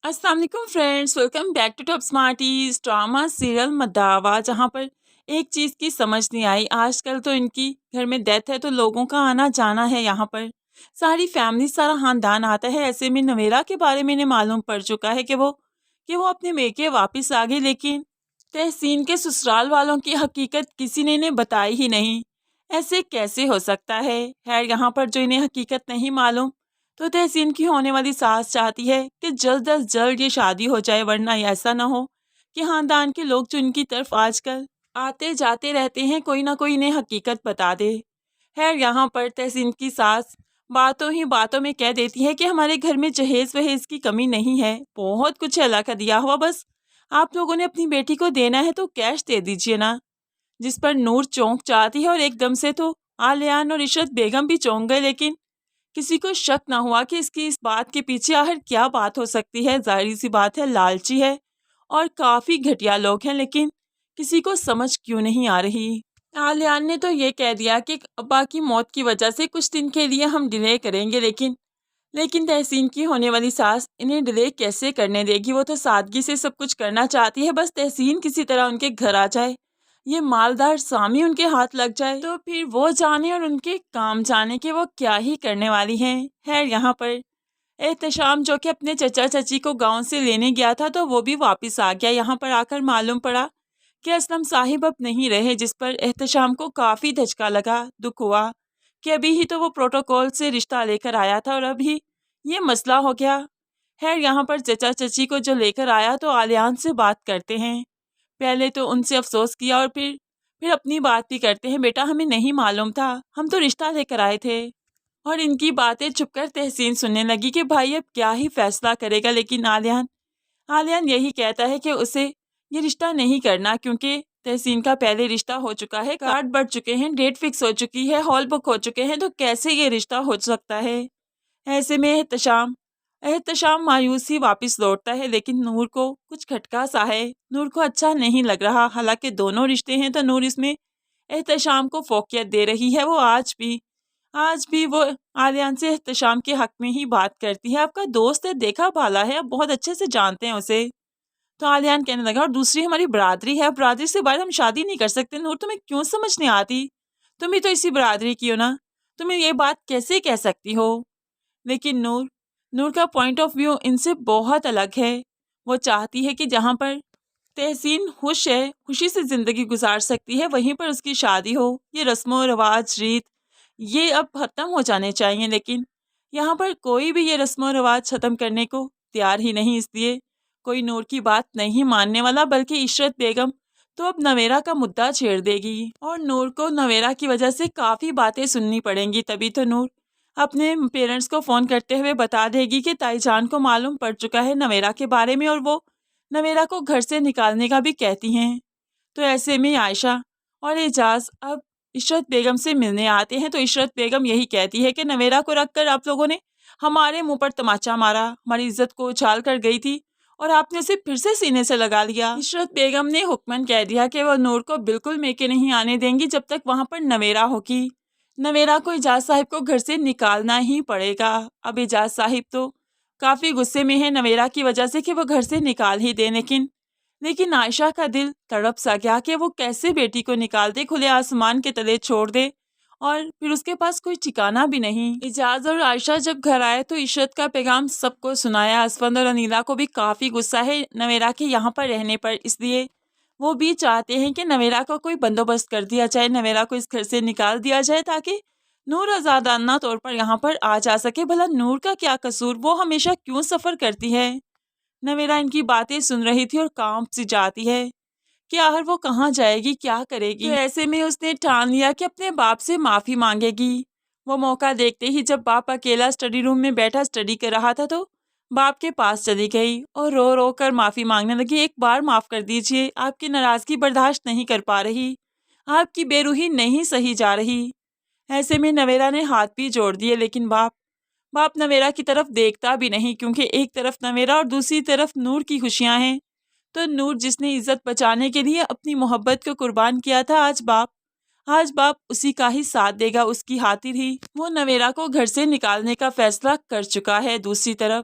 السلام علیکم friends, welcome back to top smarties drama serial Madawa, جہاں پر ایک چیز کی سمجھ نہیں آئی۔ آج کل تو ان کی گھر میں ڈیتھ ہے تو لوگوں کا آنا جانا ہے، یہاں پر ساری فیملی سارا خاندان آتا ہے۔ ایسے میں نویرا کے بارے میں انہیں معلوم پڑ چکا ہے کہ وہ اپنے میکے واپس آ گئی، لیکن تحسین کے سسرال والوں کی حقیقت کسی نے انہیں بتائی ہی نہیں۔ ایسے کیسے ہو سکتا ہے؟ خیر، یہاں پر جو انہیں حقیقت نہیں معلوم، تو تحسین کی ہونے والی ساس چاہتی ہے کہ جلد از جلد یہ شادی ہو جائے، ورنہ ایسا نہ ہو کہ خاندان کے لوگ جو ان کی طرف آج کل آتے جاتے رہتے ہیں، کوئی نہ کوئی انہیں حقیقت بتا دے۔ خیر، یہاں پر تحسین کی ساس باتوں ہی باتوں میں کہہ دیتی ہے کہ ہمارے گھر میں جہیز وہیز کی کمی نہیں ہے، بہت کچھ ہے اللہ کا دیا ہوا، بس آپ لوگوں نے اپنی بیٹی کو دینا ہے تو کیش دے دیجیے نا۔ جس پر نور چونک جاتی ہے اور ایک دم سے تو آلیان اور عشرت بیگم بھی چونک گئے، لیکن کسی کو شک نہ ہوا کہ اس بات کے پیچھے آخر کیا بات ہو سکتی ہے۔ ظاہری سی بات ہے، لالچی ہے اور کافی گھٹیا لوگ ہیں، لیکن کسی کو سمجھ کیوں نہیں آ رہی۔ آلیان نے تو یہ کہہ دیا کہ ابا کی موت کی وجہ سے کچھ دن کے لیے ہم ڈیلے کریں گے، لیکن تحسین کی ہونے والی ساس انہیں ڈیلے کیسے کرنے دے گی؟ وہ تو سادگی سے سب کچھ کرنا چاہتی ہے، بس تحسین کسی طرح ان کے گھر آ جائے، یہ مالدار سامی ان کے ہاتھ لگ جائے تو پھر وہ جانے اور ان کے کام جانے کہ وہ کیا ہی کرنے والی ہیں۔ خیر، یہاں پر احتشام جو کہ اپنے چچا چچی کو گاؤں سے لینے گیا تھا تو وہ بھی واپس آ گیا۔ یہاں پر آ کر معلوم پڑا کہ اسلم صاحب اب نہیں رہے، جس پر احتشام کو کافی دھچکا لگا، دکھ ہوا کہ ابھی ہی تو وہ پروٹوکول سے رشتہ لے کر آیا تھا اور ابھی یہ مسئلہ ہو گیا۔ خیر، یہاں پر چچا چچی کو جو لے کر آیا تو آلیان سے بات کرتے ہیں، پہلے تو ان سے افسوس کیا اور پھر اپنی بات بھی کرتے ہیں۔ بیٹا، ہمیں نہیں معلوم تھا، ہم تو رشتہ لے کر آئے تھے۔ اور ان کی باتیں چھپ کر تحسین سننے لگی کہ بھائی اب کیا ہی فیصلہ کرے گا، لیکن آلیان یہی کہتا ہے کہ اسے یہ رشتہ نہیں کرنا، کیونکہ تحسین کا پہلے رشتہ ہو چکا ہے، کارڈ بڑھ چکے ہیں، ڈیٹ فکس ہو چکی ہے، ہال بک ہو چکے ہیں، تو کیسے یہ رشتہ ہو سکتا ہے؟ ایسے میں احتشام مایوس ہی واپس لوٹتا ہے، لیکن نور کو کچھ کھٹکا سا ہے، نور کو اچھا نہیں لگ رہا۔ حالانکہ دونوں رشتے ہیں تو نور اس میں احتشام کو فوقیت دے رہی ہے۔ وہ آج بھی وہ آلیان سے احتشام کے حق میں ہی بات کرتی ہے۔ آپ کا دوست ہے، دیکھا بھالا ہے، آپ بہت اچھے سے جانتے ہیں اسے۔ تو آلیان کہنے لگا، اور دوسری ہماری برادری ہے، برادری سے باہر ہم شادی نہیں کر سکتے۔ نور، تمہیں کیوں سمجھ نہیں آتی؟ تم بھی تو اسی برادری کی ہو نا، تمہیں یہ بات کیسے کہہ سکتی ہو؟ لیکن نور کا پوائنٹ آف ویو ان سے بہت الگ ہے۔ وہ چاہتی ہے کہ جہاں پر تحسین خوشی سے زندگی گزار سکتی ہے، وہیں پر اس کی شادی ہو۔ یہ رسم و رواج، ریت، یہ اب ختم ہو جانے چاہیے، لیکن یہاں پر کوئی بھی یہ رسم و رواج ختم کرنے کو تیار ہی نہیں، اس لیے کوئی نور کی بات نہیں ماننے والا، بلکہ عشرت بیگم تو اب نویرا کا مدعا چھیڑ دے گی اور نور کو نویرا کی وجہ سے کافی باتیں سننی پڑیں گی۔ تبھی تو نور اپنے پیرنٹس کو فون کرتے ہوئے بتا دے گی کہ تائی جان کو معلوم پڑ چکا ہے نویرا کے بارے میں، اور وہ نویرا کو گھر سے نکالنے کا بھی کہتی ہیں۔ تو ایسے میں عائشہ اور اعجاز اب عشرت بیگم سے ملنے آتے ہیں، تو عشرت بیگم یہی کہتی ہے کہ نویرا کو رکھ کر آپ لوگوں نے ہمارے منہ پر تماچا مارا، ہماری عزت کو اچھال کر گئی تھی اور آپ نے اسے پھر سے سینے سے لگا لیا۔ عشرت بیگم نے حکمن کہہ دیا کہ وہ نور کو بالکل میکے نہیں آنے دیں گی جب تک وہاں پر نویرا ہوگی۔ نویرا کو اعجاز صاحب کو گھر سے نکالنا ہی پڑے گا۔ اب اعجاز صاحب تو کافی غصے میں ہے نویرا کی وجہ سے کہ وہ گھر سے نکال ہی دیں، لیکن عائشہ کا دل تڑپ سا گیا کہ وہ کیسے بیٹی کو نکال دے، کھلے آسمان کے تلے چھوڑ دے، اور پھر اس کے پاس کوئی ٹھکانہ بھی نہیں۔ اعجاز اور عائشہ جب گھر آئے تو عشرت کا پیغام سب کو سنایا۔ اسفند اور انیلا کو بھی کافی غصہ ہے نویرا کے یہاں پر رہنے پر، اس لیے وہ بھی چاہتے ہیں کہ نویرا کا کوئی بندوبست کر دیا جائے، نویرا کو اس گھر سے نکال دیا جائے تاکہ نور آزادانہ طور پر یہاں پر آ جا سکے۔ بھلا نور کا کیا قصور؟ وہ ہمیشہ کیوں سفر کرتی ہے؟ نویرا ان کی باتیں سن رہی تھی اور کانپ سی جاتی ہے کہ آخر وہ کہاں جائے گی، کیا کرے گی۔ تو ایسے میں اس نے ٹھان لیا کہ اپنے باپ سے معافی مانگے گی۔ وہ موقع دیکھتے ہی جب باپ اکیلا اسٹڈی روم میں بیٹھا اسٹڈی کر رہا تھا تو باپ کے پاس چلی گئی اور رو رو کر معافی مانگنے لگی۔ ایک بار معاف کر دیجئے، آپ کی ناراضگی برداشت نہیں کر پا رہی، آپ کی بے روحی نہیں سہی جا رہی۔ ایسے میں نویرا نے ہاتھ بھی جوڑ دیے، لیکن باپ نویرا کی طرف دیکھتا بھی نہیں، کیونکہ ایک طرف نویرا اور دوسری طرف نور کی خوشیاں ہیں۔ تو نور جس نے عزت بچانے کے لیے اپنی محبت کو قربان کیا تھا، آج باپ اسی کا ہی ساتھ دے گا، اس کی خاطر ہی وہ نویرا کو گھر سے نکالنے کا فیصلہ کر چکا ہے۔ دوسری طرف